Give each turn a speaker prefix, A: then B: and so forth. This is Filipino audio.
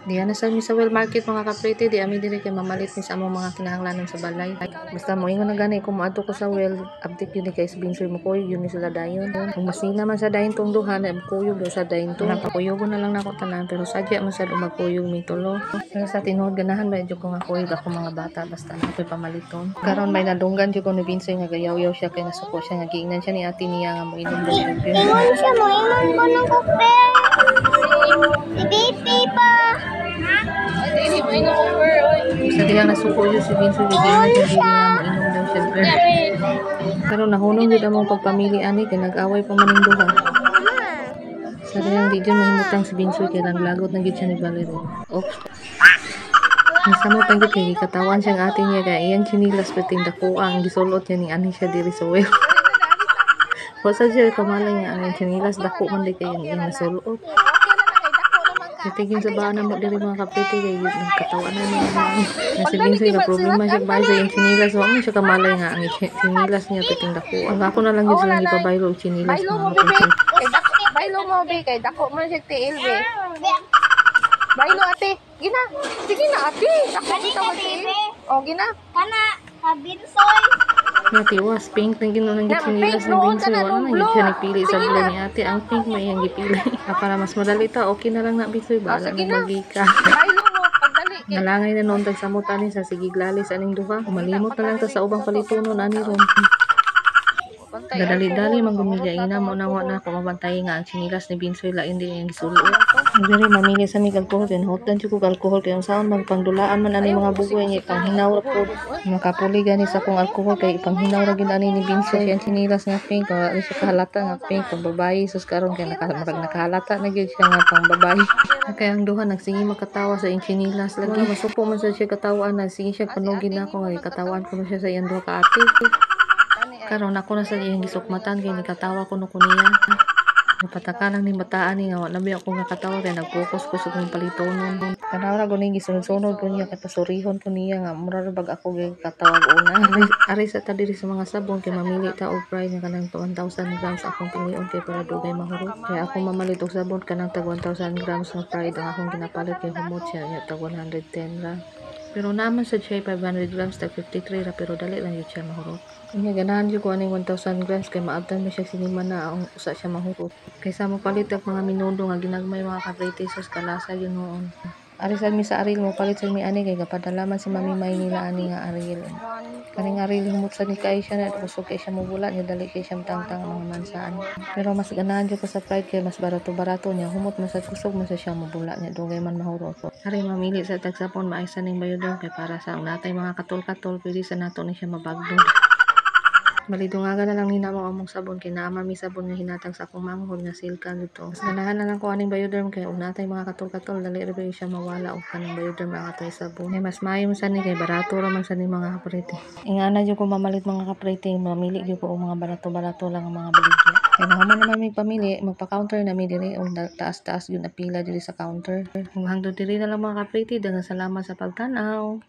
A: Diyan na sa mi sa well market mga kaprete, di ami diri kay mamalit mi sa among mga kinahanglanon sa balay. Basta mo ingon na gani kung moadto ko sa well, update yun kay sa binsoy mo koy yun ni sila dayon. Kung masina man sa dayon tong duha na kuyog do sa dayon to. Napakuyog na lang nako tanan pero sadya man sad magkuyog mi tulo. Pero sa tinuod ganahan ba jud ko nga kuyog ako mga bata basta na koy pamaliton. Karon may nadunggan jud ko ni binsoy nga gayaw-yaw siya kay nasuko siya nga giingnan siya ni ate niya nga moinom daw siya beer.
B: Ingon siya mo, ingon ko ng kape. Si Bibi pa.
C: Hindi mo ino over, oy.
A: Sa diya nasuko yun si binsoy giingnan siya dili nga moinom daw siya beer. Pero nahunong jud among pagpamili ani kay nag-away pa man ning duha. Sa diyang di dyan mahimutang si binsoy kay naglagot na gid siya ni Valerie. Oops. Misa mo panggit kay katawan siyang ate niya kay iyang chinilas peting dako ang gisulot niya ni ani siya diri sa well. Wasa siya kamalay nga ang chinilas dako man di kay iyang nasulot. Titigin sa bana mo diri mga kapite kay katawan na niya. Nasa binsoy ka problema siya ba sa iyang chinilas wa man siya kamalay nga ang chinilas niya peting dako. Ang ako na lang gid sila gipabaylo og chinilas
C: Baylo mo,
A: mga
C: bebe.
A: kapite.
C: Kay dako, baylo mo, be. Kay dako man siya tiil, be. Baylo, ate. Gina. Sige na, ate. Dako kita mag-tiil. O, gina.
B: Kana, kabinsoy.
A: Ate, was pink na gino nang gitsinilas ng binsoy. Wala nang gid siya nagpili sa blue ni ate. Ang pink may iyang gipili. Para mas madali ta, okay na lang na binsoy. Bala
C: sige
A: na
C: na.
A: magika.
C: Baylo mo, pagdali.
A: Nalangay na noon tag samutan ni sa sigiglalis aning duha. Malimot na lang ta sa ubang palitunon ani ron.
C: Bantay.
A: Dadali-dali man gumilya ina mo na na ko mabantay nga ang chinilas ni binsoy lain din ang gisulot. Diri mamili sa mig alcohol kay hotan jud ko alcohol kay ang saon man pangdulaan man ani mga bugoy ni panghinaw ra po. Makapuli gani sa kong alcohol kay panghinaw ra gid ani ni binsoy ang chinilas nga pink wala siya kahalata nga pink pang babae sus karon kay nakahalata na gyud siya nga pang babae. Kaya ang duha nagsingi makatawa sa iyang chinilas lagi masupo man sa siya katawaan na sige siya panugin na ako nga katawan ko na siya sa iyang duha ka ate. Karon ako na sa iyang gisukmatan kay nikatawa ko no kuniya. Napataka lang ni bataan ni nga wala biya ako nga katawa kay nag-focus ko sa kong palitonon. Kanara ko ning gisunod-sunod ko niya katasurihon ko niya nga mura ra bag ako gyud katawag una. Ari sa ta diri sa mga sabon kay mamili ta og price nga kanang 1,000 grams akong pilion kay para dugay mahurot. Kaya ako mamalit og sabon kanang tag 1,000 grams nga price ang akong ginapalit kay humot siya nya tag 110 ra. Pero naman sa siya 500 grams tag 53 ra pero dali lang yun siya mahurot. Kanya ganahan yun ko aning 1,000 grams kay maabtan mo siya sinima na ang usa siya mahurot. Kaysa mo palit og mga minundo nga ginagmay mga kapretisos kalasa yun noon. Ari sa mi sa Ariel mo palit sa mi ani kay gapadalaman si Mami May nila ani nga Ariel. Kaning Ariel humot sa ni kay siya na kusog kay siya mubula niya dali kay siya tangtang ang mga mansaan. Pero mas ganahan jud ko sa Pride kay mas barato-barato niya humot man sa kusog man sa siya mubula niya dugay man mahurot. Ari mamili sa tagsapon maaysa ning bayodon kay para sa natay mga katol-katol pwede sa nato ni siya mabagdon. Malidungaga na lang ni namo among sabon kay naa mi sabon nga hinatag sa akong manghod nga silka dito. Mas ganahan na lang ko aning bioderm kay ug natay mga katol-katol dali ra ba siya mawala og kanang bioderm ang atay sabon. Kay mas maayo man sa ni kay barato ra man sa ni mga kaprete. Ingana jud ko mamalit mga kaprete, mamili jud ko og mga barato-barato lang ang mga baligya. Kay nahuman naman may pamili, magpa-counter na mi diri og taas-taas yun na pila diri sa counter. Kung hangtod diri na lang mga kaprete, daghang salamat sa pagtan-aw.